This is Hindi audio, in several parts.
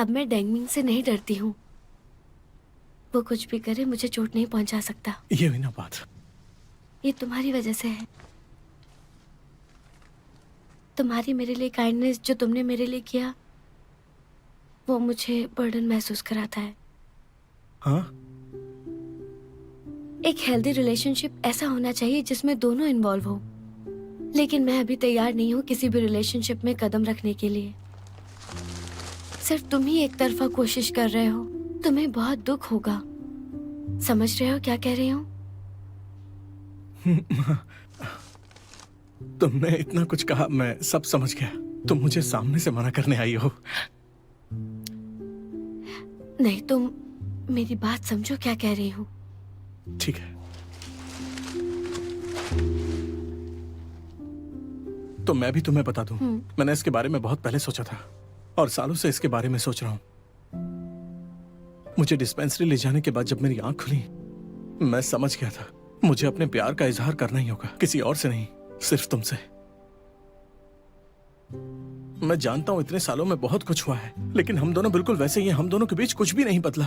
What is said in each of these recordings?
अब मैं डेंगमिंग से नहीं डरती हूँ। वो कुछ भी करे मुझे चोट नहीं पहुंचा सकता। ये हुई ना बात। ये तुम्हारी वजह से है। तुम्हारी मेरे लिए काइंडनेस जो तुमने मेरे लिए किया वो मुझे बर्डन महसूस कराता है। हाँ? एक हेल्दी रिलेशनशिप ऐसा होना चाहिए जिसमें दोनों इन्वॉल्व हो, लेकिन मैं अभी तैयार नहीं हूँ किसी भी रिलेशनशिप में कदम रखने के लिए। सिर्फ तुम ही एक तरफा कोशिश कर रहे हो। तुम्हें बहुत दुख होगा। समझ रहे हो क्या कह रही हूँ? तुमने इतना कुछ कहा, मैं सब समझ गया। तुम मुझे सामने से मना करने आई हो। नहीं, तुम मेरी बात समझो क्या कह रही हूँ। ठीक है, तो मैं भी तुम्हें बता दूं, मैंने इसके बारे में बहुत पहले सोचा था और सालों से इसके बारे में सोच रहा हूं। मुझे डिस्पेंसरी ले जाने के बाद जब मेरी आंख खुली, मैं समझ गया था मुझे अपने प्यार का इजहार करना ही होगा, किसी और से नहीं, सिर्फ तुमसे। मैं जानता हूं इतने सालों में बहुत कुछ हुआ है, लेकिन हम दोनों बिल्कुल वैसे ही हैं। हम दोनों के बीच कुछ भी नहीं बदला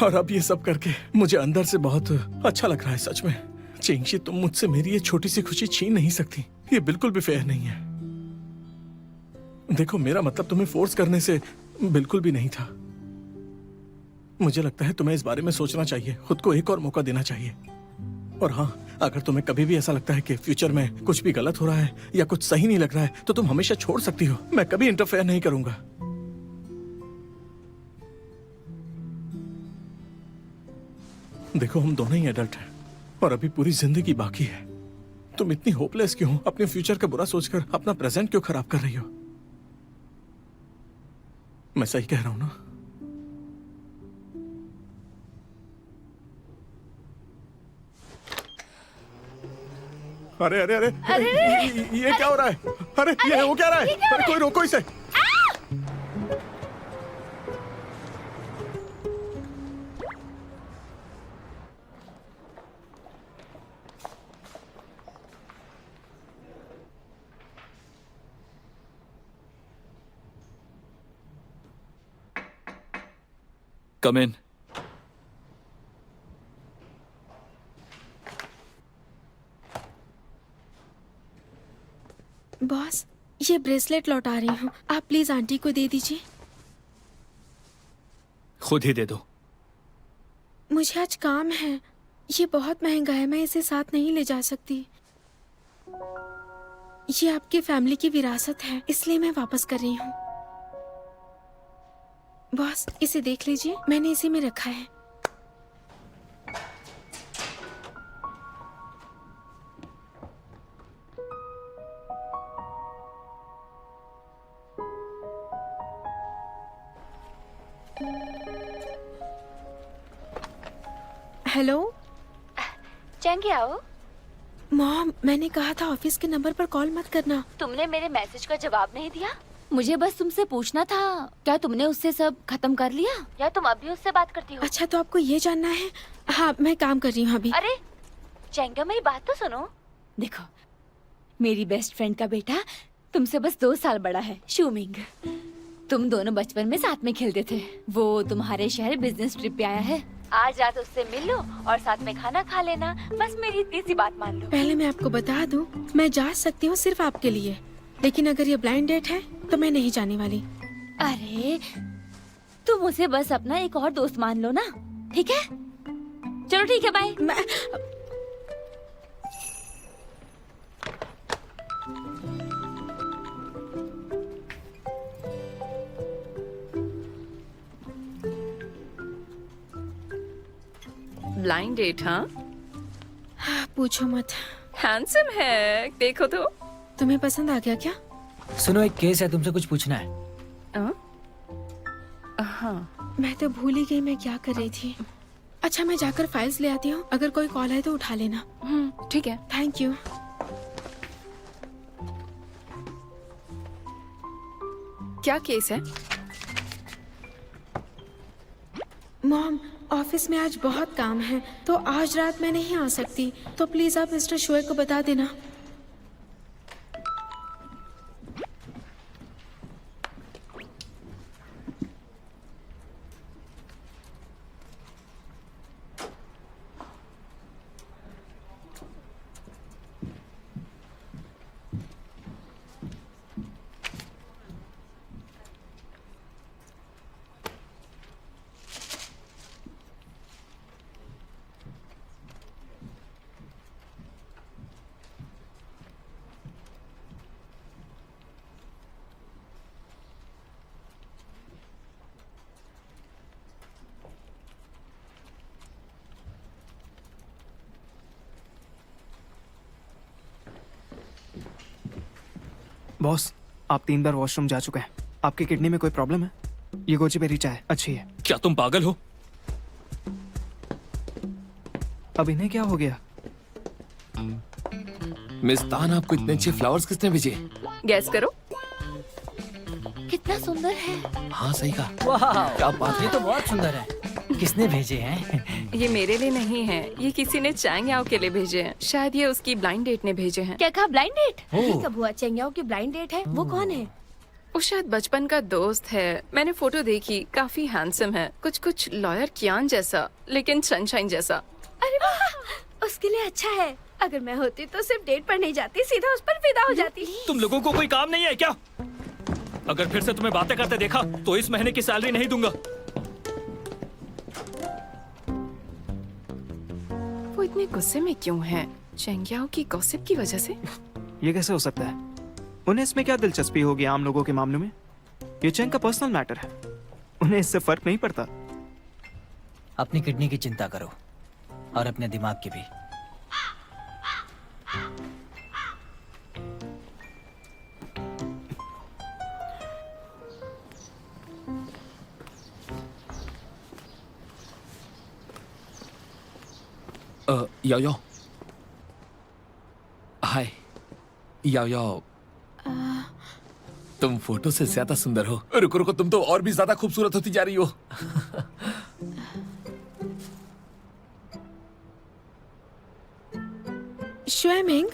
और अब ये सब करके मुझे अंदर से बहुत अच्छा लग रहा है। सच में चिंगशी, तुम मुझसे मेरी ये छोटी सी खुशी छीन नहीं सकती। ये बिल्कुल भी फेयर नहीं है। देखो, मेरा मतलब तुम्हें फोर्स करने से बिल्कुल भी नहीं था। मुझे लगता है तुम्हें इस बारे में सोचना चाहिए, खुद को एक और मौका देना चाहिए। और हाँ, अगर तुम्हें कभी भी ऐसा लगता है कि फ्यूचर में कुछ भी गलत हो रहा है या कुछ सही नहीं लग रहा है तो तुम हमेशा छोड़ सकती हो। मैं कभी इंटरफेयर नहीं करूंगा। देखो, हम दोनों ही एडल्ट हैं और अभी पूरी जिंदगी बाकी है। तुम इतनी होपलेस क्यों हो? अपने फ्यूचर का बुरा सोचकर अपना प्रेजेंट क्यों खराब कर रही हो? मैं सही कह रहा हूं ना? अरे अरे अरे, ये क्या हो रहा है? अरे ये हो क्या रहा है? अरे कोई रोको इसे। कम इन। बॉस, ये ब्रेसलेट लौटा रही हूँ, आप प्लीज आंटी को दे दीजिए। खुद ही दे दो। मुझे आज काम है। ये बहुत महंगा है, मैं इसे साथ नहीं ले जा सकती। ये आपकी फैमिली की विरासत है, इसलिए मैं वापस कर रही हूँ। बॉस, इसे देख लीजिए, मैंने इसी में रखा है। हेलो चैंगी, आओ। मॉम, मैंने कहा था ऑफिस के नंबर पर कॉल मत करना। तुमने मेरे मैसेज का जवाब नहीं दिया। मुझे बस तुमसे पूछना था, क्या तुमने उससे सब खत्म कर लिया या तुम अभी उससे बात करती हो? अच्छा, तो आपको ये जानना है? हाँ, मैं काम कर रही हूँ अभी। अरे चैंगा, मेरी बात तो सुनो। देखो, मेरी बेस्ट फ्रेंड का बेटा तुमसे बस 2 साल बड़ा है, शूमिंग। तुम दोनों बचपन में साथ में खेलते थे। वो तुम्हारे शहर बिजनेस ट्रिप पे आया है। आज रात उससे मिल लो और साथ में खाना खा लेना। बस मेरी इतनी सी बात मान लो। पहले मैं आपको बता दूं, मैं जा सकती हूँ सिर्फ आपके लिए, लेकिन अगर ये ब्लाइंड डेट है तो मैं नहीं जाने वाली। अरे तुम उसे बस अपना एक और दोस्त मान लो ना, ठीक है? चलो ठीक है, बाय। Blind date? हाँ, पूछो मत। हैंडसम है, देखो तो। तुम्हें पसंद आ गया क्या? सुनो, एक केस है, तुमसे कुछ पूछना है। हाँ, मैं तो भूल ही गई मैं क्या कर रही थी। अच्छा, मैं जाकर फाइल्स ले आती हूँ, अगर कोई कॉल आए तो उठा लेना। ठीक है। Thank you. क्या केस है? मॉम, ऑफिस में आज बहुत काम है, तो आज रात मैं नहीं आ सकती, तो प्लीज आप मिस्टर शोए को बता देना। बॉस, आप 3 बार वॉशरूम जा चुके हैं। आपकी किडनी में कोई प्रॉब्लम है? ये गोजीबेरी चाय अच्छी है। क्या तुम पागल हो? अब इन्हें क्या हो गया? मिस तान, आपको इतने अच्छे फ्लावर्स किसने भेजे? गैस करो। कितना सुंदर है। हाँ सही कहा। वाह, क्या बात ये है। तो बहुत सुंदर है। किसने भेजे हैं? ये मेरे लिए नहीं है, ये किसी ने चैंग याओ के लिए भेजे हैं। शायद ये उसकी ब्लाइंड डेट ने भेजे हैं। क्या कहा, ब्लाइंड डेट? ये कब हुआ? चेंग्याओ की ब्लाइंड डेट है? वो कौन है? वो शायद बचपन का दोस्त है। मैंने फोटो देखी, काफी हैंडसम है, कुछ लॉयर कियान जैसा, लेकिन सनशाइन जैसा। अरे वाह, उसके लिए अच्छा है। अगर मैं होती तो सिर्फ डेट पर नहीं जाती, सीधा उस पर फिदा हो जाती। तुम लोगों को कोई काम नहीं है क्या? अगर फिर से तुम्हें बातें करते देखा तो इस महीने की सैलरी नहीं दूंगा। वो इतने गुस्से में क्यों है? चेंग्याओ की गॉसिप की वजह से? ये कैसे हो सकता है? उन्हें इसमें क्या दिलचस्पी होगी आम लोगों के मामलों में? ये चैंग का पर्सनल मैटर है, उन्हें इससे फर्क नहीं पड़ता। अपनी किडनी की चिंता करो और अपने दिमाग की भी। याओ याओ, हाय। याओ याओ, तुम फोटो से ज्यादा सुंदर हो। रुको रुको, तुम तो और भी ज्यादा खूबसूरत होती जा रही हो। श्वेमिंग,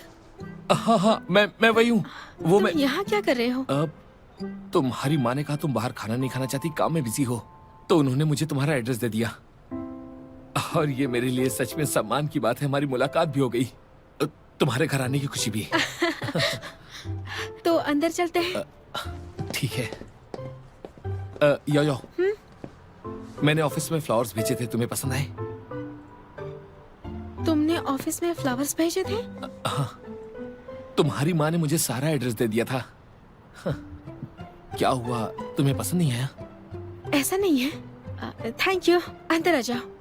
हाँ हाँ, मैं वही हूँ। वो मैं यहाँ क्या कर रहे हो? तुम्हारी माँ ने कहा तुम बाहर खाना नहीं खाना चाहती, काम में बिजी हो, तो उन्होंने मुझे तुम्हारा एड्रेस दे दिया। और ये मेरे लिए सच में सम्मान की बात है, हमारी मुलाकात भी हो गई, तुम्हारे घर आने की खुशी भी। तो अंदर चलते हैं। ठीक है। यो यो, मैंने ऑफिस में फ्लावर्स भेजे थे, तुम्हें पसंद आए? तुमने ऑफिस में फ्लावर्स भेजे थे? तुम्हारी माँ ने मुझे सारा एड्रेस दे दिया था। क्या हुआ, तुम्हें पसंद नहीं आया? ऐसा नहीं है। थैंक यू, अंदर आ जाओ।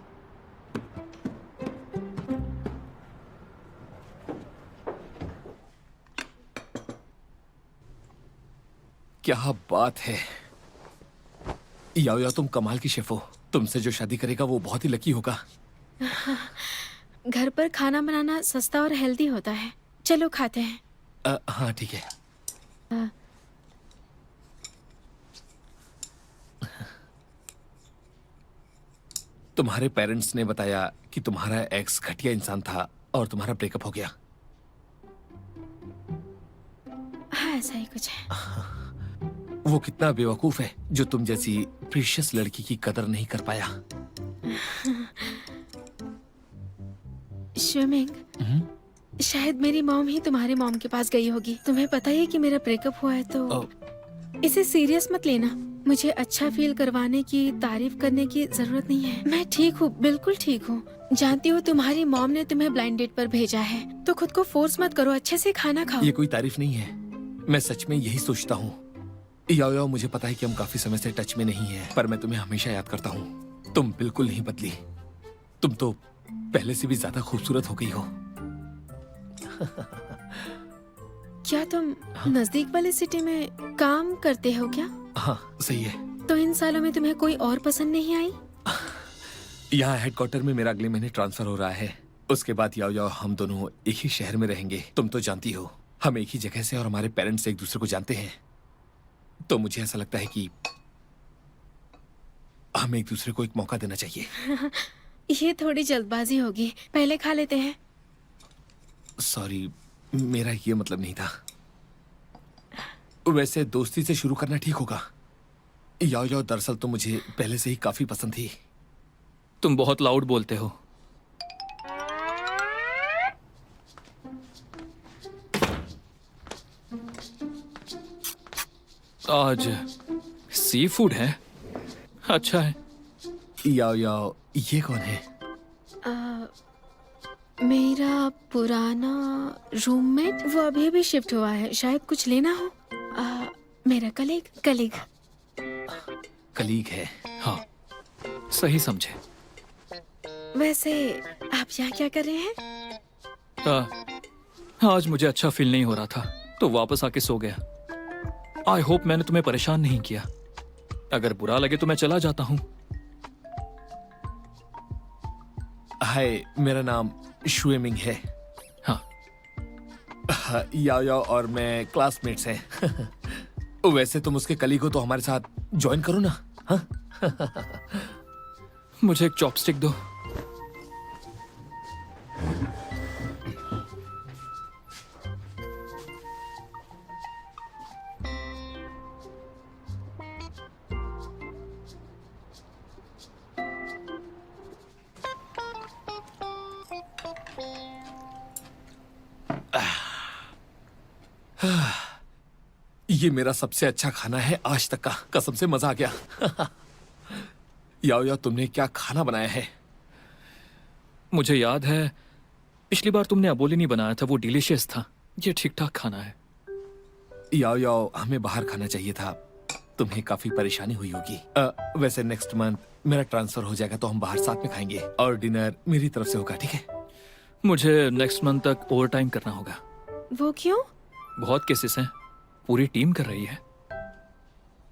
क्या बात है। याओ याओ, तुम कमाल की शेफ हो। तुमसे जो शादी करेगा वो बहुत ही लकी होगा। घर पर खाना बनाना सस्ता और हेल्दी होता है। चलो खाते हैं। हाँ ठीक है। तुम्हारे पेरेंट्स ने बताया कि तुम्हारा एक्स घटिया इंसान था और तुम्हारा ब्रेकअप हो गया। हाँ, ऐसा ही कुछ है। वो कितना बेवकूफ है जो तुम जैसी प्रीशियस लड़की की कदर नहीं कर पाया। स्विमिंग, शायद मेरी मॉम ही तुम्हारे मॉम के पास गई होगी। तुम्हें पता ही है कि मेरा ब्रेकअप हुआ है, तो इसे सीरियस मत लेना। मुझे अच्छा फील करवाने की, तारीफ करने की जरूरत नहीं है। मैं ठीक हूँ, बिल्कुल ठीक हूँ। जानती हो तुम्हारी मॉम ने तुम्हें ब्लाइंड डेट पर भेजा है, तो खुद को फोर्स मत करो, अच्छे से खाना खाओ। ये कोई तारीफ नहीं है, मैं सच में यही सोचता हूँ। याओ याओ, मुझे पता है कि हम काफी समय से टच में नहीं हैं, पर मैं तुम्हें हमेशा याद करता हूँ। तुम बिल्कुल नहीं बदली, तुम तो पहले से भी ज्यादा खूबसूरत हो गई हो। क्या तुम नजदीक वाली सिटी में काम करते हो क्या? हाँ सही है। तो इन सालों में तुम्हें कोई और पसंद नहीं आई? यहाँ हेडक्वार्टर में मेरा अगले महीने ट्रांसफर हो रहा है। उसके बाद याओ याओ, हम दोनों एक ही शहर में रहेंगे। तुम तो जानती हो, हम एक ही जगह से और हमारे पेरेंट्स एक दूसरे को जानते हैं, तो मुझे ऐसा लगता है कि हमें एक दूसरे को एक मौका देना चाहिए। ये थोड़ी जल्दबाजी होगी, पहले खा लेते हैं। सॉरी, मेरा ये मतलब नहीं था। वैसे दोस्ती से शुरू करना ठीक होगा। याओ याओ, दरअसल तो मुझे पहले से ही काफी पसंद थी। तुम बहुत लाउड बोलते हो। आज सी फूड है, अच्छा है। याओ याओ, ये कौन है? मेरा पुराना रूममेट, वो अभी अभी शिफ्ट हुआ है, शायद कुछ लेना हो। मेरा कलीग कलीग है। हाँ, सही समझे। वैसे आप यहाँ क्या कर रहे हैं? आज मुझे अच्छा फील नहीं हो रहा था, तो वापस आके सो गया। आई होप मैंने तुम्हें परेशान नहीं किया। अगर बुरा लगे तो मैं चला जाता हूँ। हाय, मेरा नाम शुएमिंग है। हाँ, याओ याओ और मैं क्लासमेट्स हैं। वैसे तुम उसके कलीग हो तो हमारे साथ ज्वाइन करो ना। हाँ, मुझे एक चॉपस्टिक दो। ये मेरा सबसे अच्छा खाना है आज तक का, कसम से मजा आ गया। याओ याओ, तुमने क्या खाना बनाया है? मुझे याद है पिछली बार तुमने अबोली नहीं बनाया था, वो डिलीशियस था। ये ठीक ठाक खाना है। याओ याओ, हमें बाहर खाना चाहिए था, तुम्हें काफी परेशानी हुई होगी। वैसे नेक्स्ट मंथ मेरा ट्रांसफर हो जाएगा तो हम बाहर साथ में खाएंगे और डिनर मेरी तरफ से होगा, ठीक है? मुझे नेक्स्ट मंथ तक ओवर टाइम करना होगा। वो क्यों? बहुत केसेस हैं, पूरी टीम कर रही है।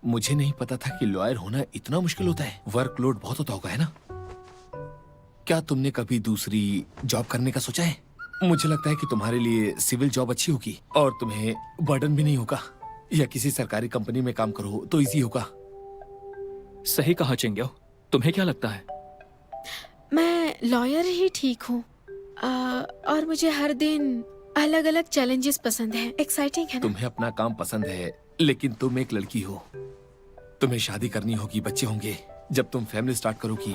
मुझे नहीं पता था कि लॉयर होना इतना मुश्किल होता है। वर्कलोड बहुत होता होगा, है ना? क्या तुमने कभी दूसरी जॉब करने का सोचा है? मुझे लगता है कि तुम्हारे लिए सिविल जॉब अच्छी होगी और तुम्हें बर्डन भी नहीं होगा। या किसी सरकारी कंपनी में काम करो तो इजी होगा। सही कहा चिंग्याओ, तुम्हें क्या लगता है? मैं लॉयर ही ठीक हूँ और मुझे हर दिन अलग अलग चैलेंजेस पसंद हैं। एक्साइटिंग है ना? तुम्हें अपना काम पसंद है, लेकिन तुम एक लड़की हो, तुम्हें शादी करनी होगी, बच्चे होंगे। जब तुम फैमिली स्टार्ट करोगी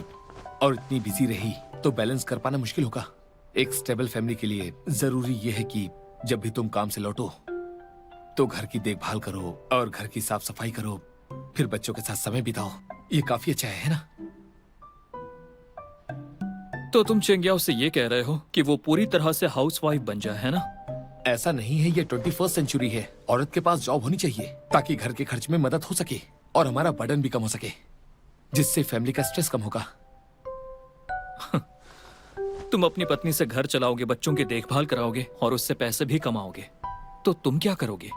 और इतनी बिजी रही तो बैलेंस कर पाना मुश्किल होगा। एक स्टेबल फैमिली के लिए जरूरी यह है कि जब भी तुम काम से लौटो तो घर की देखभाल करो और घर की साफ सफाई करो, फिर बच्चों के साथ समय बिताओ। ये काफी अच्छा है ना? तो तुम चिंग्याओ से ये कह रहे हो कि वो पूरी तरह से हाउसवाइफ बन जाए, है ना? ऐसा नहीं है, ये 21st सेंचुरी है। औरत के पास जॉब होनी चाहिए ताकि घर के खर्च में मदद हो सके और हमारा बर्डन भी कम हो सके, जिससे फैमिली का स्ट्रेस कम होगा। तुम अपनी पत्नी से घर चलाओगे, बच्चों की देखभाल कराओगे और उससे पैसे भी कमाओगे, तो तुम क्या करोगे?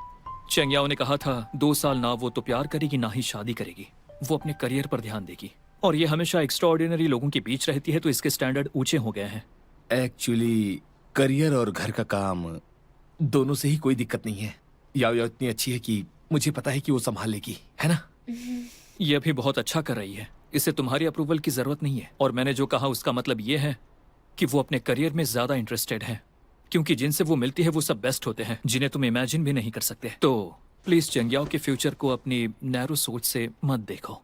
चेंग्याओ ने कहा था 2 साल ना वो तो प्यार करेगी ना ही शादी करेगी, वो अपने करियर पर ध्यान देगी। और ये हमेशा एक्स्ट्राऑर्डिनरी लोगों के बीच रहती है, तो इसके स्टैंडर्ड ऊंचे हो गए हैं। एक्चुअली करियर और घर का काम दोनों से ही कोई दिक्कत नहीं है। याओ याओ इतनी अच्छी है कि मुझे पता है कि वो संभाल लेगी, है ना? ये भी बहुत अच्छा कर रही है, इसे तुम्हारी अप्रूवल की जरूरत नहीं है। और मैंने जो कहा उसका मतलब ये है कि वो अपने करियर में ज्यादा इंटरेस्टेड है, क्योंकि जिनसे वो मिलती है वो सब बेस्ट होते हैं, जिन्हें तुम इमेजिन भी नहीं कर सकते। तो प्लीज चेंग्याओ के फ्यूचर को अपनी नैरो सोच से मत देखो।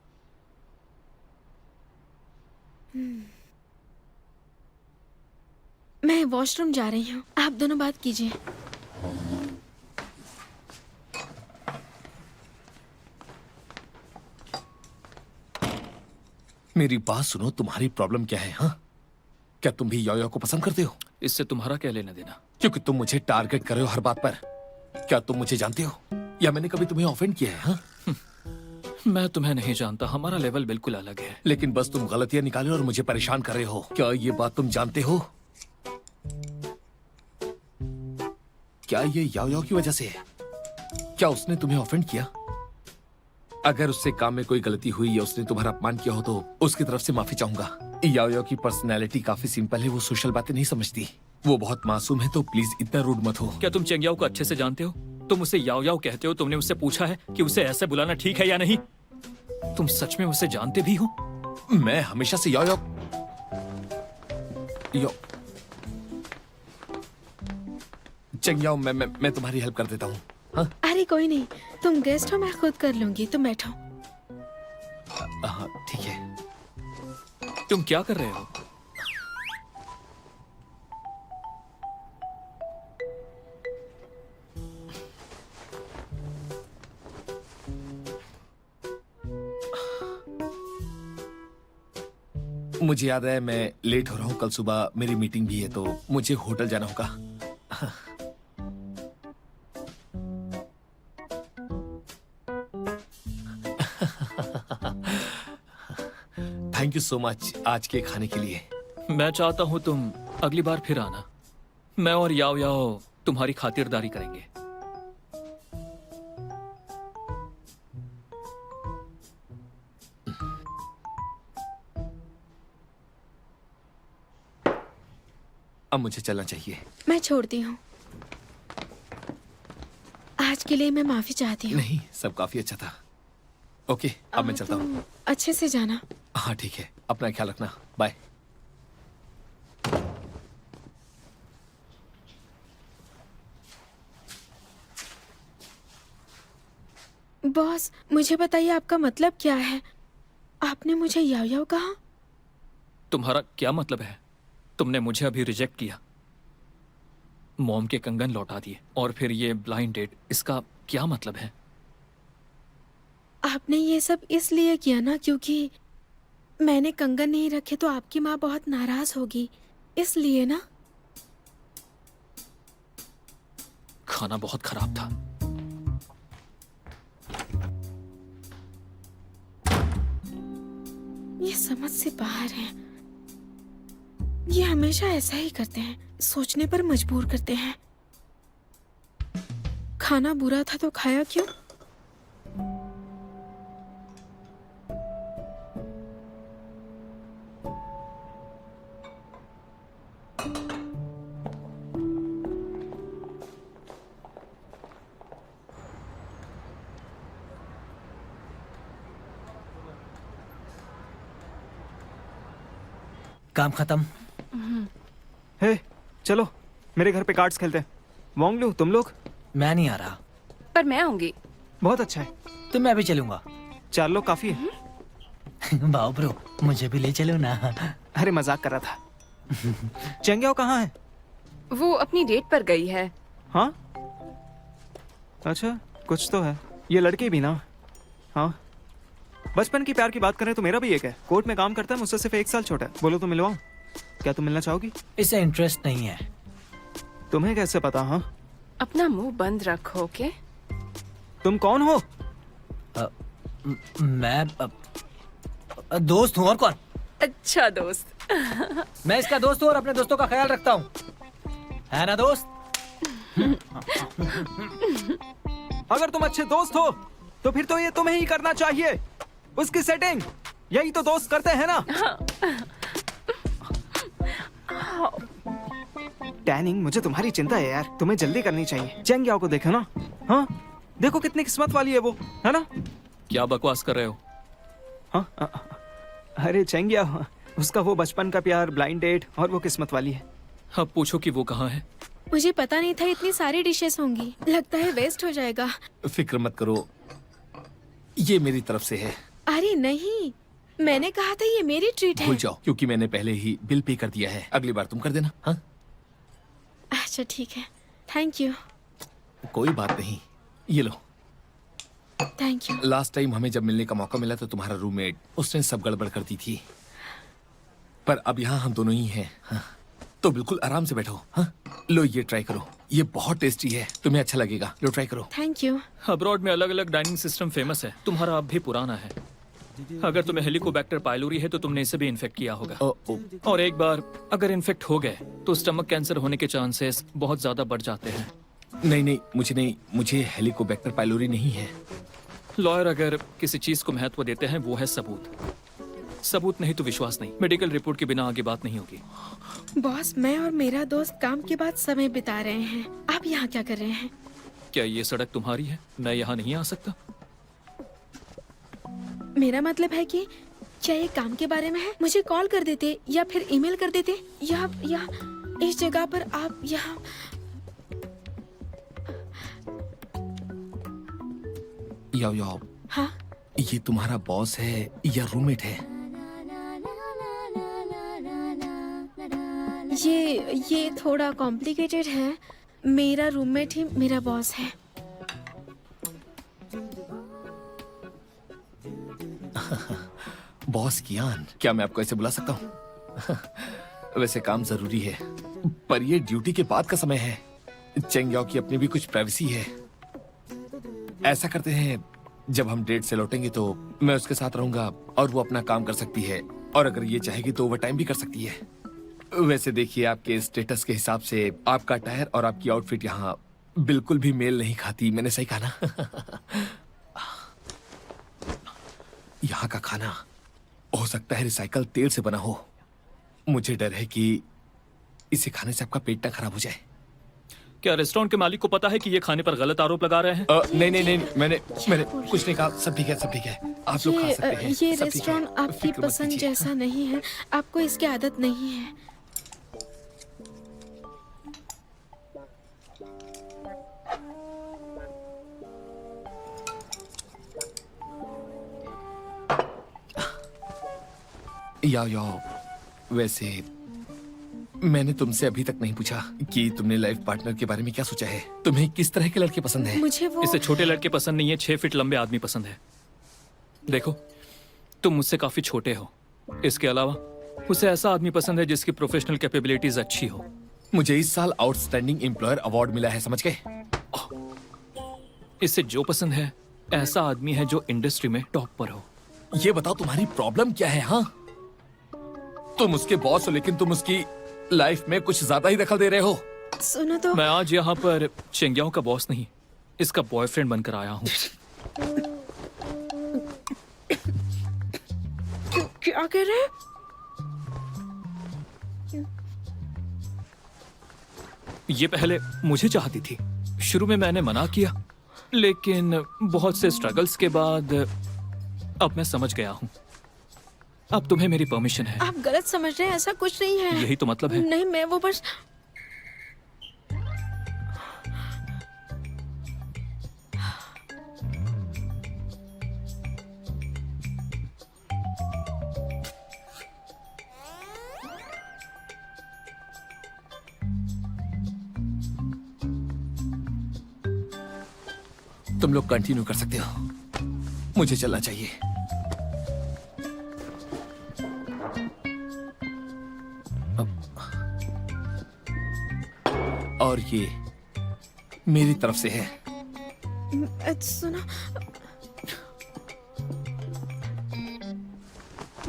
मैं वॉशरूम जा रही हूँ, आप दोनों बात कीजिए। मेरी बात सुनो, तुम्हारी प्रॉब्लम क्या है? हाँ, क्या तुम भी याओ याओ को पसंद करते हो? इससे तुम्हारा क्या लेना देना? क्योंकि तुम मुझे टारगेट कर रहे हो हर बात पर। क्या तुम मुझे जानते हो या मैंने कभी तुम्हें ऑफेंड किया है? हाँ? मैं तुम्हें नहीं जानता, हमारा लेवल बिल्कुल अलग है। लेकिन बस तुम गलतियां निकाले और मुझे परेशान कर रहे हो। क्या ये बात तुम जानते हो? क्या ये याओ याओ की वजह से है? क्या उसने तुम्हें ऑफेंड किया? अगर उससे काम में कोई गलती हुई या उसने तुम्हारा अपमान किया हो तो उसकी तरफ से माफी चाहूंगा। याओ याओ की पर्सनैलिटी काफी सिंपल है, वो सोशल बातें नहीं समझती, वो बहुत मासूम है, तो प्लीज इतना रूड मत हो। क्या तुम चेंग्याओ को अच्छे से जानते हो? तुम उसे याओ याओ कहते हो, तुमने उससे पूछा है कि उसे ऐसे बुलाना ठीक है या नहीं? तुम सच में उसे जानते भी हो? मैं हमेशा से याओ याओ चेंग्याओ, मैं तुम्हारी हेल्प कर देता हूँ। हाँ अरे कोई नहीं, तुम गेस्ट हो, मैं खुद कर लूंगी, तुम बैठो। हाँ ठीक है। तुम क्या कर रहे हो? मुझे याद है मैं लेट हो रहा हूँ, कल सुबह मेरी मीटिंग भी है तो मुझे होटल जाना होगा। थैंक यू सो मच आज के खाने के लिए। मैं चाहता हूँ तुम अगली बार फिर आना, मैं और याओ याओ तुम्हारी खातिरदारी करेंगे। अब मुझे चलना चाहिए। मैं छोड़ती हूँ। आज के लिए मैं माफी चाहती हूँ। नहीं, सब काफी अच्छा था। ओके, अब मैं चलता हूँ। तुम अच्छे से जाना। हाँ ठीक है, अपना ख्याल रखना। बाय। बॉस, मुझे बताइए आपका मतलब क्या है? आपने मुझे याओ याओ कहा? तुम्हारा क्या मतलब है? तुमने मुझे अभी रिजेक्ट किया, मॉम के कंगन लौटा दिए और फिर ये ब्लाइंड डेट, इसका क्या मतलब है? आपने ये सब इसलिए किया ना क्योंकि मैंने कंगन नहीं रखे तो आपकी माँ बहुत नाराज होगी, इसलिए ना? खाना बहुत खराब था। ये समझ से बाहर है। ये हमेशा ऐसा ही करते हैं, सोचने पर मजबूर करते हैं। खाना बुरा था तो खाया क्यों? काम खत्म। हे, चलो मेरे घर पे कार्ड्स खेलते हैं। वोंग लू, तुम लोग? मैं नहीं आ रहा। पर मैं आऊंगी। बहुत अच्छा है, तो मैं भी चलूंगा। 4 लोग काफी है। बाओ ब्रो, मुझे भी ले चलो ना। अरे मजाक कर रहा था। चेंग्याओ कहाँ है? वो अपनी डेट पर गई है। हाँ, अच्छा, कुछ तो है। ये लड़के भी ना। हाँ, बचपन की प्यार की बात करें तो मेरा भी एक है। कोर्ट में काम करता है, मुझसे सिर्फ 1 साल छोटा है। बोलो तो मिलवाऊं? क्या तुम मिलना चाहोगी? इससे इंटरेस्ट नहीं है। तुम्हें कैसे पता? हाँ, अपना मुंह बंद रखो, ओके? तुम कौन हो? मैं दोस्त हूँ, और कौन? अच्छा दोस्त। मैं इसका दोस्त हूँ और अपने दोस्तों का ख्याल रखता हूँ, है ना दोस्त? अगर तुम अच्छे दोस्त हो तो फिर तो ये तुम्हें ही करना चाहिए। उसकी सेटिंग यही तो दोस्त करते हैं ना। टैनिंग, मुझे तुम्हारी चिंता है यार। तुम्हें जल्दी करनी चाहिए। चेंग्याओ को देखो ना। हाँ, देखो कितनी किस्मत वाली है वो, है ना? क्या बकवास कर रहे हो? हाँ, अरे चेंग्याओ, उसका वो बचपन का प्यार, ब्लाइंड डेट और वो किस्मत वाली है। अब पूछो कि वो कहाँ है। मुझे पता नहीं था इतनी सारी डिशेस होंगी। लगता है वेस्ट हो जाएगा। फिक्र मत करो, ये मेरी तरफ से है। अरे नहीं, मैंने कहा था ये मेरी ट्रीट है। भूल जाओ, क्योंकि मैंने पहले ही बिल पे कर दिया है। अगली बार तुम कर देना। हाँ, अच्छा ठीक है, थैंक यू। कोई बात नहीं, ये लो। Thank you. लास्ट टाइम हमें जब मिलने का मौका मिला तो तुम्हारा रूममेट, उसने सब गड़बड़ कर दी थी, पर अब यहाँ हम दोनों ही हैं। हाँ, तो बिल्कुल आराम से बैठो। हाँ, लो ये ट्राई करो, ये बहुत टेस्टी है, तुम्हें अच्छा लगेगा। लो ट्राई करो। Thank you. अब्रॉड में अलग अलग डाइनिंग सिस्टम फेमस है, तुम्हारा अब भी पुराना है। अगर तुम्हें हेलिकोबैक्टर पाइलोरी है तो तुमने इसे भी इन्फेक्ट किया होगा। और एक बार अगर इन्फेक्ट हो गए तो स्टमक कैंसर होने के चांसेस बहुत ज्यादा बढ़ जाते हैं। नहीं, मुझे हेलिकोबैक्टर पाइलोरी नहीं है। लॉयर अगर किसी चीज को महत्व देते हैं वो है सबूत। सबूत नहीं तो विश्वास नहीं। मेडिकल रिपोर्ट के बिना आगे बात नहीं होगी। बॉस, मैं और मेरा दोस्त काम के बाद समय बिता रहे हैं। आप यहाँ क्या कर रहे हैं? क्या ये सड़क तुम्हारी है? मैं यहाँ नहीं आ सकता। मेरा मतलब है कि क्या ये काम के बारे में है? मुझे कॉल कर देते या फिर ईमेल कर देते, या इस जगह पर आप यहाँ। याओ, हाँ, ये तुम्हारा बॉस है या रूममेट है? ये थोड़ा कॉम्प्लिकेटेड है। मेरा रूममेट ही मेरा बॉस है। बॉस कियान, क्या मैं आपको ऐसे बुला सकता हूँ? वैसे काम जरूरी है, पर ये ड्यूटी के बाद का समय है। चेंग्याओ की अपनी भी कुछ प्राइवेसी है। ऐसा करते हैं, जब हम डेट से लौटेंगे तो मैं उसके साथ रहूंगा और वो अपना काम कर सकती है, और अगर ये चाहेगी तो ओवर टाइम भी कर सकती है। वैसे देखिए, आपके स्टेटस के हिसाब से आपका टायर और आपकी आउटफिट यहाँ बिल्कुल भी मेल नहीं खाती। मैंने सही कहा ना? यहाँ का खाना हो सकता है रिसाइकल तेल से बना हो। मुझे डर है कि इसे खाने से आपका पेट ना खराब हो जाए। क्या रेस्टोरेंट के मालिक को पता है कि ये खाने पर गलत आरोप लगा रहे हैं? नहीं नहीं नहीं, मैंने कुछ नहीं कहा। सब ठीक है, सब ठीक है, आप लोग खा सकते हैं। ये सब ठीक है, रेस्टोरेंट आपकी फिक्र मत पसंद कीजिए। जैसा नहीं है, आपको इसकी आदत नहीं है। याओ, वैसे मैंने तुमसे अभी तक नहीं पूछा कि तुमने लाइफ पार्टनर के बारे में क्या सोचा है। तुम्हें किस तरह के लड़के पसंद है? मुझे वो इसे छोटे लड़के पसंद नहीं है, 6 फीट लंबे आदमी पसंद है। देखो, तुम मुझसे काफी छोटे हो। इसके अलावा उसे ऐसा आदमी पसंद है जिसकी प्रोफेशनल कैपेबिलिटीज अच्छी हो। मुझे इस साल आउटस्टैंडिंग एम्प्लॉयर अवार्ड मिला है, समझ गए? इसे जो पसंद है ऐसा आदमी है जो इंडस्ट्री में टॉप पर हो। ये बताओ तुम्हारी प्रॉब्लम क्या है? हाँ, तुम उसके बॉस हो लेकिन तुम उसकी लाइफ में कुछ ज्यादा ही दखल दे रहे हो। सुनो तो, मैं आज यहाँ पर चेंगियाओं का बॉस नहीं, इसका बॉयफ्रेंड बनकर आया हूँ। क्या कह रहे हैं? ये पहले मुझे चाहती थी। शुरू में मैंने मना किया, लेकिन बहुत से स्ट्रगल्स के बाद अब मैं समझ गया हूँ। अब तुम्हें मेरी परमिशन है। आप गलत समझ रहे हैं, ऐसा कुछ नहीं है। यही तो मतलब है। नहीं, मैं वो बस तुम लोग कंटिन्यू कर सकते हो, मुझे चलना चाहिए। और ये मेरी तरफ से है। सुनो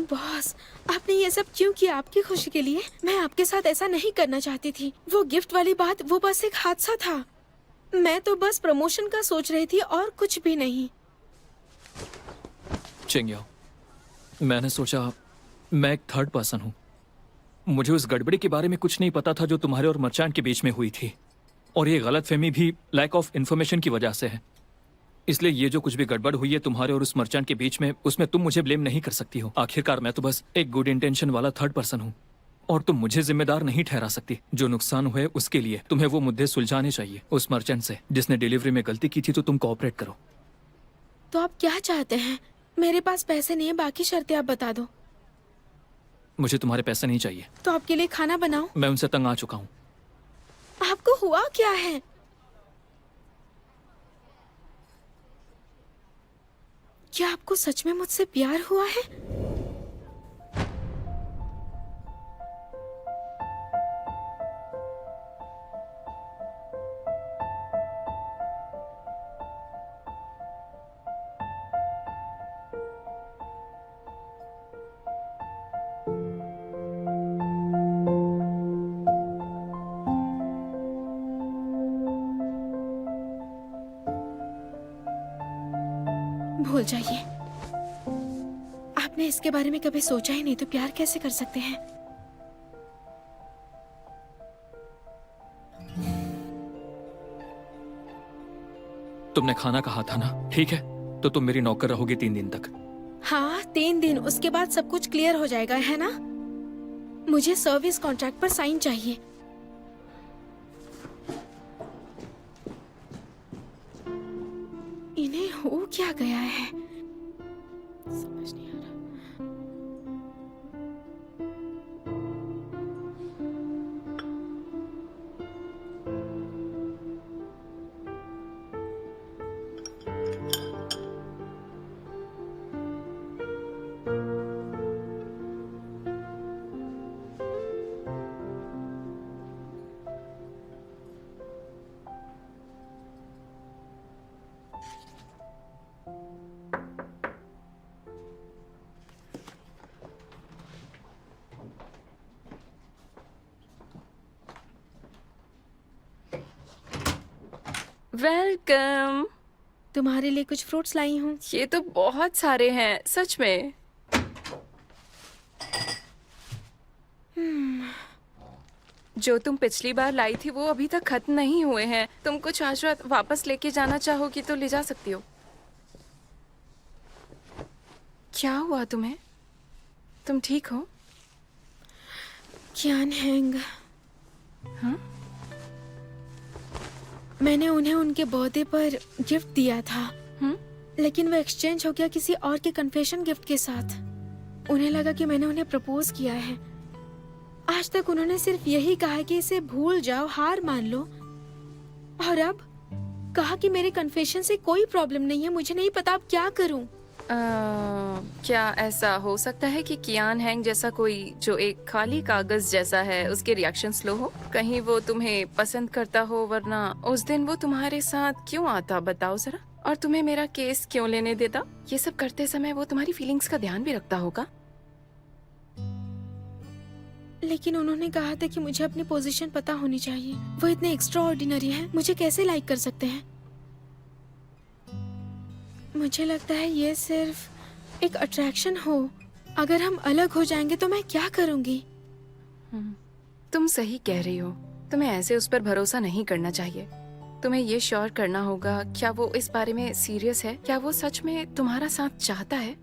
बॉस, आपने ये सब क्यों किया? आपकी खुशी के लिए। मैं आपके साथ ऐसा नहीं करना चाहती थी। वो गिफ्ट वाली बात, वो बस एक हादसा था। मैं तो बस प्रमोशन का सोच रही थी और कुछ भी नहीं। चेंगियाओ, मैंने सोचा मैं एक थर्ड पर्सन हूँ। मुझे उस गड़बड़ी के बारे में कुछ नहीं पता था जो तुम्हारे और मर्चेंट के बीच में हुई थी, और ये गलतफहमी भी लैक ऑफ इन्फॉर्मेशन की वजह से है। इसलिए ये जो कुछ भी गड़बड़ हुई है तुम्हारे और उस मर्चेंट के बीच में, उसमें तुम मुझे ब्लेम नहीं कर सकती हो। आखिरकार मैं तो बस एक गुड इंटेंशन वाला थर्ड पर्सन हूँ, और तुम मुझे जिम्मेदार नहीं ठहरा सकती। जो नुकसान हुए उसके लिए तुम्हें वो मुद्दे सुलझाने चाहिए। उस मर्चेंट से जिसने डिलीवरी में गलती की थी, तो तुम कोऑपरेट करो। तो आप क्या चाहते हैं? मेरे पास पैसे नहीं है, बाकी शर्तें आप बता दो। मुझे तुम्हारे पैसे नहीं चाहिए। तो आपके लिए खाना बनाऊं? मैं उनसे तंग आ चुका हूँ। आपको हुआ क्या है? क्या आपको सच में मुझसे प्यार हुआ है? भूल जाइए। आपने इसके बारे में कभी सोचा ही नहीं, तो प्यार कैसे कर सकते हैं? तुमने खाना कहा था ना, ठीक है, तो तुम मेरी नौकर रहोगी 3 दिन तक। हाँ, 3 दिन। उसके बाद सब कुछ क्लियर हो जाएगा, है ना? मुझे सर्विस कॉन्ट्रैक्ट पर साइन चाहिए। इन्हें हो क्या गया है, समझ नहीं आ रहा। वेलकम। तुम्हारे लिए कुछ फ्रूट्स लाई हूँ। ये तो बहुत सारे हैं, सच में। जो तुम पिछली बार लाई थी वो अभी तक खत्म नहीं हुए हैं। तुम कुछ आज रात वापस लेके जाना चाहोगी तो ले जा सकती हो। क्या हुआ तुम्हें? तुम ठीक हो? कियान हैंग, हाँ? मैंने उन्हें उनके बर्थडे पर गिफ्ट दिया था, हम्म? लेकिन वो एक्सचेंज हो गया किसी और के कन्फेशन गिफ्ट के साथ। उन्हें लगा कि मैंने उन्हें प्रपोज किया है। आज तक उन्होंने सिर्फ यही कहा है कि इसे भूल जाओ, हार मान लो, और अब कहा कि मेरे कन्फेशन से कोई प्रॉब्लम नहीं है। मुझे नहीं पता अब क्या करूं। क्या ऐसा हो सकता है कि कियान हैंग जैसा कोई जो एक खाली कागज जैसा है उसके रिएक्शन स्लो हो? कहीं वो तुम्हें पसंद करता हो, वरना उस दिन वो तुम्हारे साथ क्यों आता बताओ जरा। और तुम्हें मेरा केस क्यों लेने देता? ये सब करते समय वो तुम्हारी फीलिंग्स का ध्यान भी रखता होगा। लेकिन उन्होंने कहा था कि मुझे अपनी पोजीशन पता होनी चाहिए। वो इतने एक्स्ट्रा ऑर्डिनरी है, मुझे कैसे लाइक कर सकते हैं? मुझे लगता है ये सिर्फ एक अट्रैक्शन हो। अगर हम अलग हो जाएंगे तो मैं क्या करूंगी? तुम सही कह रही हो। तुम्हें ऐसे उस पर भरोसा नहीं करना चाहिए। तुम्हें ये श्योर करना होगा क्या वो इस बारे में सीरियस है, क्या वो सच में तुम्हारा साथ चाहता है।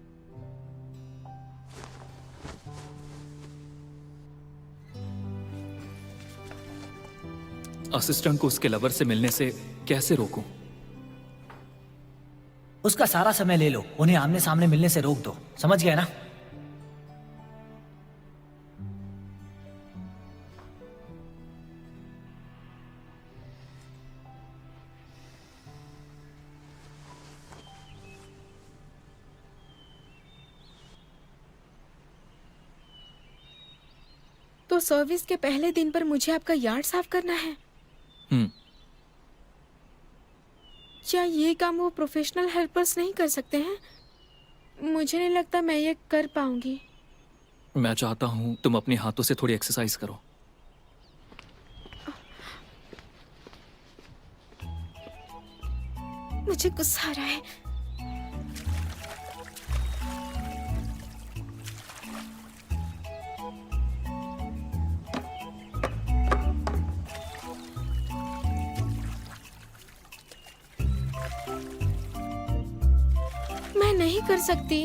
असिस्टेंट को उसके लवर से मिलने से कैसे रोकूं? उसका सारा समय ले लो, उन्हें आमने सामने मिलने से रोक दो। समझ गए ना? तो सर्विस के पहले दिन पर मुझे आपका यार्ड साफ करना है? क्या ये काम वो प्रोफेशनल हेल्पर्स नहीं कर सकते हैं? मुझे नहीं लगता मैं ये कर पाऊंगी। मैं चाहता हूं तुम अपने हाथों से थोड़ी एक्सरसाइज करो। मुझे गुस्सा आ रहा है। मैं नहीं कर सकती।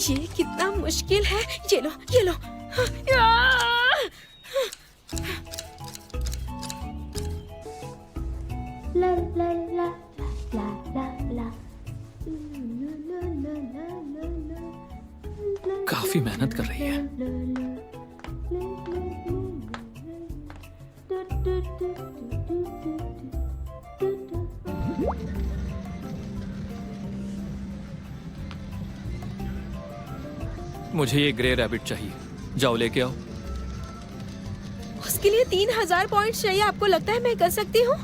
ये कितना मुश्किल है। ये लो, ये लो। काफी मेहनत कर रही है। मुझे ये ग्रे रैबिट चाहिए। जाओ लेके आओ। उसके लिए 3000 पॉइंट चाहिए। आपको लगता है मैं कर सकती हूँ?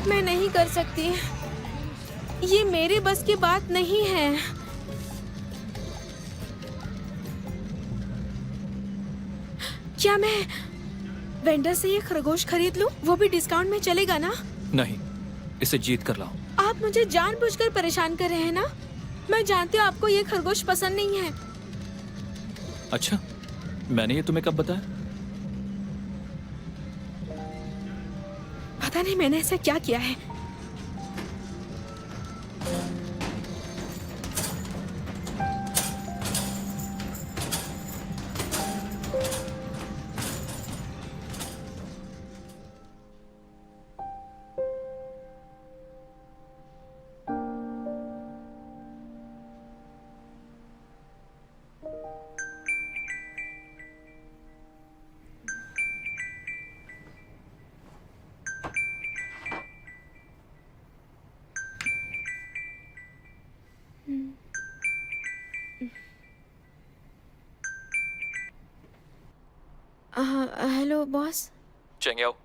मैं नहीं कर सकती। ये मेरे बस की बात नहीं है। क्या मैं वेंडर से ये खरगोश खरीद लूं? वो भी डिस्काउंट में चलेगा ना? नहीं, इसे जीत कर लाओ। आप मुझे जानबूझकर परेशान कर रहे हैं ना? मैं जानती हूँ आपको ये खरगोश पसंद नहीं है। अच्छा, मैंने ये तुम्हें कब बताया? पता नहीं मैंने ऐसा क्या किया है। Hello boss. चेंग याओ,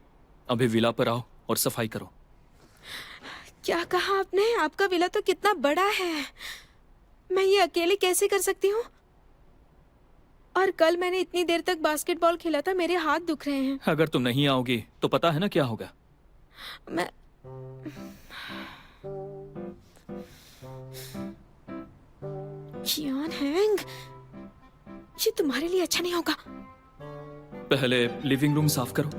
अभी विला पर आओ और सफाई करो। क्या कहा आपने? आपका विला तो कितना बड़ा है, मैं ये अकेले कैसे कर सकती हूँ? और कल मैंने इतनी देर तक बास्केटबॉल खेला था, मेरे हाथ दुख रहे हैं। अगर तुम नहीं आओगी तो पता है ना क्या होगा। मैं कियान हैंग, ये तुम्हारे लिए अच्छा नहीं होगा। पहले लिविंग रूम साफ करो।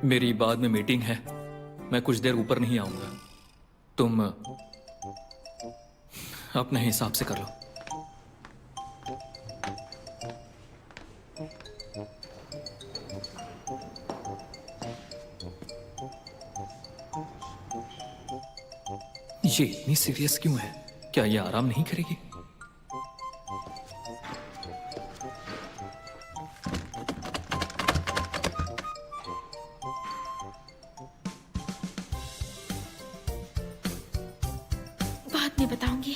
मेरी बाद में मीटिंग है, मैं कुछ देर ऊपर नहीं आऊंगा। तुम अपने हिसाब से कर लो। ये इतनी सीरियस क्यों है? क्या ये आराम नहीं करेगी? बाद में बताऊंगी।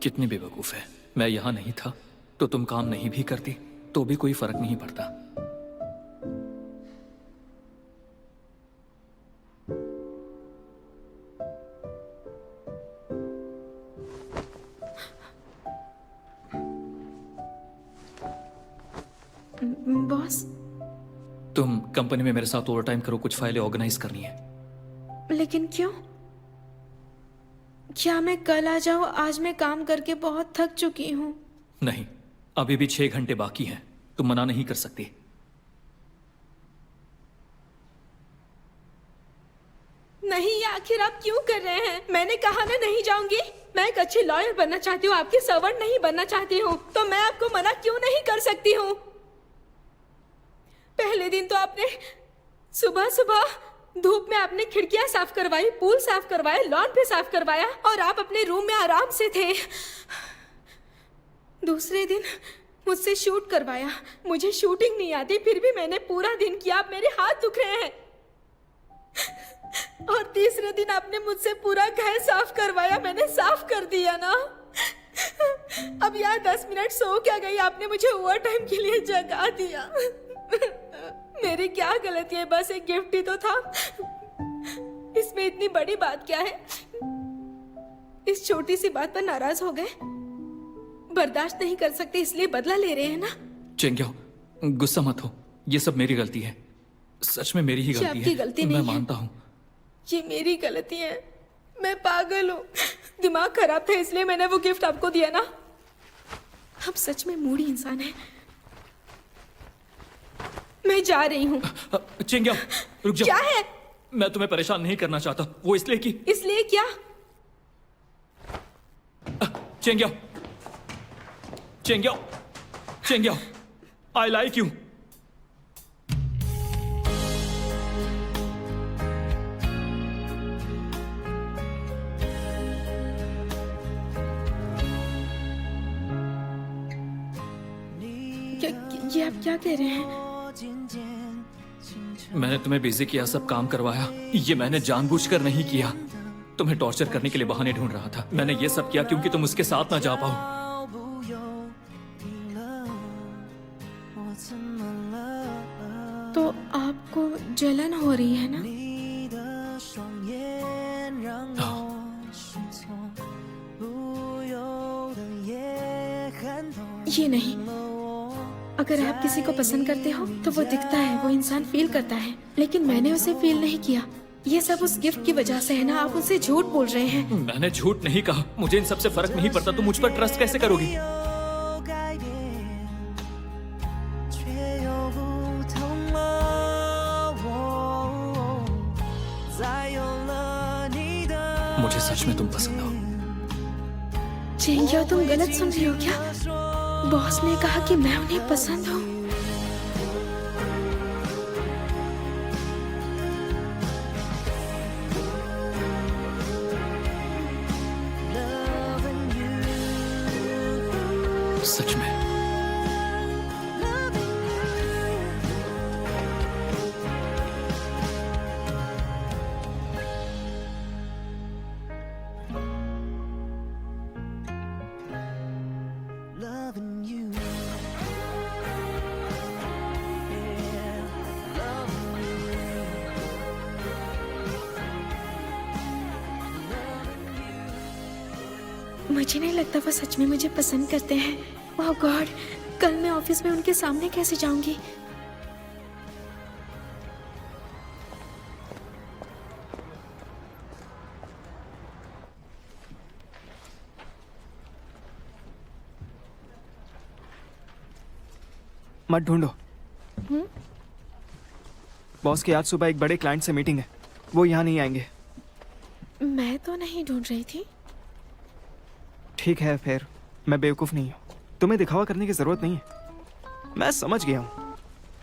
कितनी बेवकूफ है। मैं यहां नहीं था तो तुम काम नहीं भी करती तो भी कोई फर्क नहीं पड़ता। बॉस, तुम कंपनी में मेरे साथ ओवरटाइम करो, कुछ फाइलें ऑर्गेनाइज करनी है। लेकिन क्यों? क्या मैं कल आ जाऊं? आज मैं काम करके बहुत थक चुकी हूँ। नहीं, अभी भी 6 घंटे बाकी हैं, तुम मना नहीं कर सकती। नहीं, आखिर आप क्यों कर रहे हैं? मैंने कहा ना नहीं जाऊंगी। मैं एक अच्छी लॉयर बनना चाहती हूँ, आपकी सर्वेंट नहीं बनना चाहती हूँ। तो मैं आपको मना क्यों नहीं कर सकती हूँ? पहले दिन तो आपने सुबह सुबह धूप में आपने खिड़कियां साफ करवाई, पूल साफ करवाया, लॉन पे साफ करवाया और आप अपने रूम में आराम से थे। दूसरे दिन मुझसे शूट करवाया। मुझे शूटिंग नहीं आती, फिर भी मैंने पूरा दिन किया। अब मेरे हाथ दुख रहे हैं। और तीसरे दिन आपने मुझसे पूरा घर साफ करवाया, मैंने साफ कर दिया ना। अब यार 10 मिनट सो क्या गई, आपने मुझे ओवर टाइम के लिए जगा दिया। मेरी क्या गलती है? बस एक गिफ्ट ही तो था, इसमें इतनी बड़ी बात क्या है? इस छोटी सी बात पर नाराज हो गए? बर्दाश्त नहीं कर सकते इसलिए बदला ले रहे हैं ना? चेंग्याओ, गुस्सा मत हो, ये सब मेरी गलती है, सच में मेरी ही ये गलती आपकी है। गलती मैं नहीं है। मानता हूँ। ये मेरी गलती है, मैं पागल हूँ। दिमाग खराब था इसलिए मैंने वो गिफ्ट आपको दिया ना। हम सच में मूडी इंसान हैं। मैं जा रही हूँ। चेंग्याओ, रुक जाओ। क्या है? मैं तुम्हें परेशान नहीं करना चाहता, वो इसलिए कि इसलिए क्या? चेंग्याओ, चेंग्याओ, चेंग्याओ, आई लाइक यू। ये आप क्या कह रहे हैं? मैंने तुम्हें बिजी किया, सब काम करवाया, ये मैंने जानबूझकर नहीं किया। तुम्हें टॉर्चर करने के लिए बहाने ढूंढ रहा था। मैंने ये सब किया क्योंकि तुम उसके साथ ना जा पाओ। तो आपको जलन हो रही है ना? हाँ। ये नहीं, अगर आप किसी को पसंद करते हो तो वो दिखता है, वो इंसान फील करता है, लेकिन मैंने उसे फील नहीं किया। ये सब उस गिफ्ट की वजह से है ना, आप उनसे झूठ बोल रहे हैं। मैंने झूठ नहीं कहा, मुझे इन सब से फर्क नहीं पड़ता। तुम मुझ पर ट्रस्ट कैसे करोगी? मुझे सच में तुम पसंद हो। चेंगिया, तुम गलत सुन रही हो क्या? बॉस ने कहा कि मैं उन्हें पसंद हूँ। सच में? मुझे नहीं लगता वो सच में मुझे पसंद करते हैं। ओह गॉड, कल मैं ऑफिस में उनके सामने कैसे जाऊंगी? मत ढूंढो। बॉस की आज सुबह एक बड़े क्लाइंट से मीटिंग है, वो यहाँ नहीं आएंगे। मैं तो नहीं ढूंढ रही थी। ठीक है, फिर मैं बेवकूफ नहीं हूँ। तुम्हें दिखावा करने की जरूरत नहीं है। मैं समझ गया हूँ।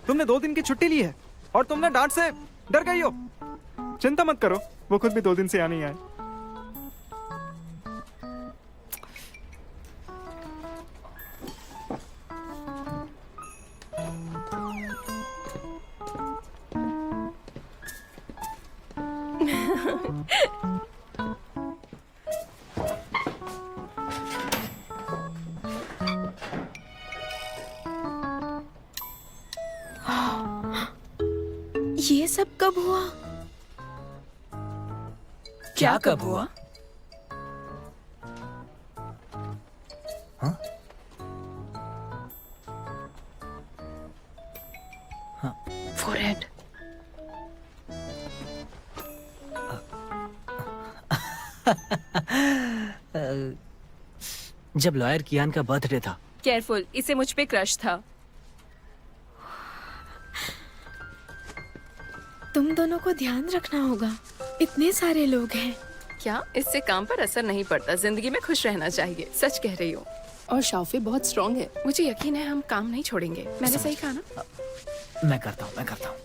तुमने 2 दिन की छुट्टी ली है और तुमने डांट से डर गई हो। चिंता मत करो, वो खुद भी 2 दिन से यहाँ नहीं आए। ये सब कब हुआ? क्या कब हुआ? हाँ? फोरहेड। जब लॉयर कियान का बर्थडे था। केयरफुल, इसे मुझ पे क्रश था। तुम दोनों को ध्यान रखना होगा, इतने सारे लोग हैं। क्या इससे काम पर असर नहीं पड़ता? जिंदगी में खुश रहना चाहिए। सच कह रही हूँ। और शाओफी बहुत स्ट्रॉन्ग है, मुझे यकीन है हम काम नहीं छोड़ेंगे। मैंने सही कहा ना? मैं करता हूँ।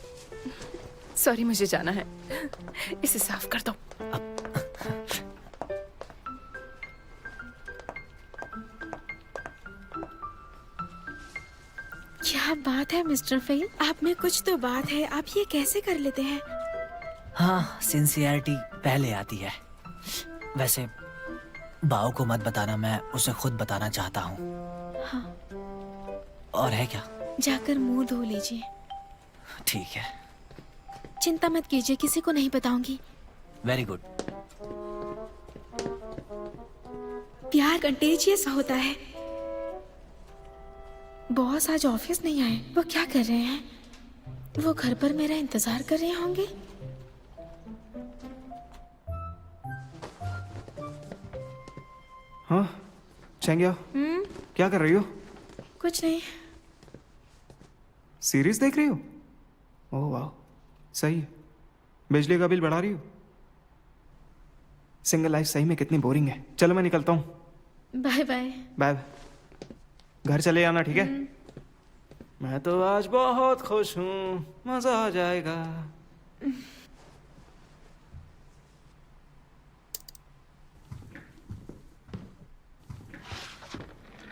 सॉरी, मुझे जाना है। इसे साफ कर दो। क्या बात है मिस्टर फेल, आप में कुछ तो बात है। आप ये कैसे कर लेते हैं? हाँ, सिंसियरिटी पहले आती है। वैसे बाओ को मत बताना, मैं उसे खुद बताना चाहता हूँ। हाँ। और है क्या? जाकर मुंह धो लीजिए। ठीक है। चिंता मत कीजिए, किसी को नहीं बताऊंगी। Very good. प्यार कंटेजियस होता है। बॉस आज ऑफिस नहीं आए, वो क्या कर रहे हैं? वो घर पर मेरा इंतजार कर रहे होंगे। हाँ चेंगिया, क्या कर रही हो? कुछ नहीं। सीरीज देख रही हो? ओह वाह, सही है। बिजली का बिल बढ़ा रही हो? सिंगल लाइफ सही में कितनी बोरिंग है। चलो मैं निकलता हूँ। Bye bye. बाय। घर चले आना, ठीक है? मैं तो आज बहुत खुश हूँ, मजा आ जाएगा।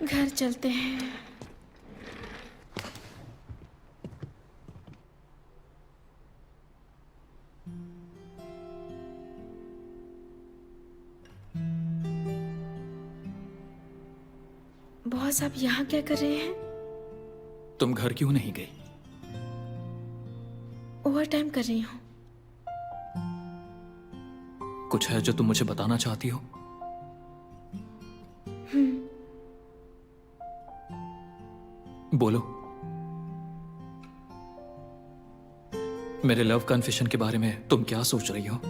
घर चलते हैं। बॉस, आप यहाँ क्या कर रहे हैं? तुम घर क्यों नहीं गई? ओवर टाइम कर रही हूँ। कुछ है जो तुम मुझे बताना चाहती हो? बोलो। मेरे लव कन्फेशन के बारे में तुम क्या सोच रही हो?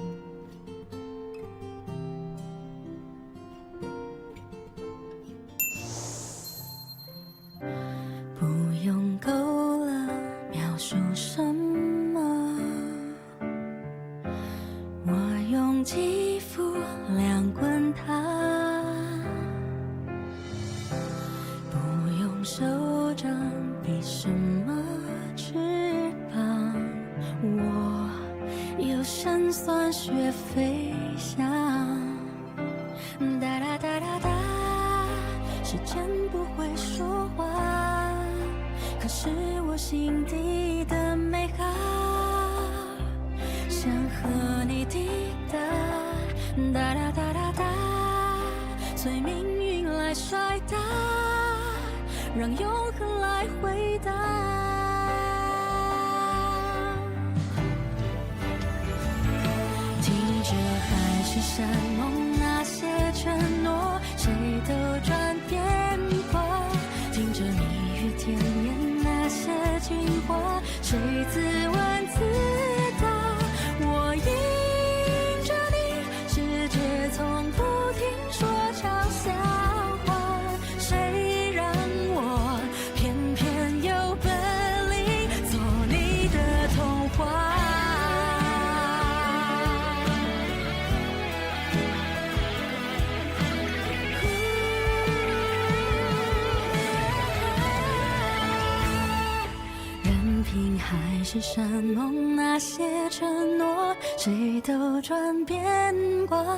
是山盟那些承诺，谁都转变过。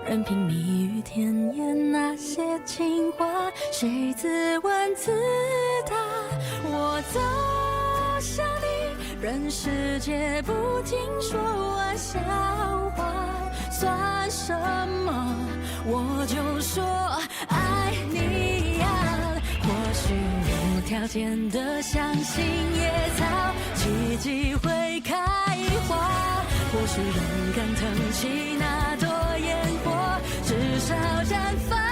任凭蜜语甜言那些情话，谁自问自答。我走向你，任世界不停说玩笑话，算什么？我就说爱你呀。或许无条件的相信野草，奇迹会开花。或许勇敢腾起那朵烟火，至少绽放。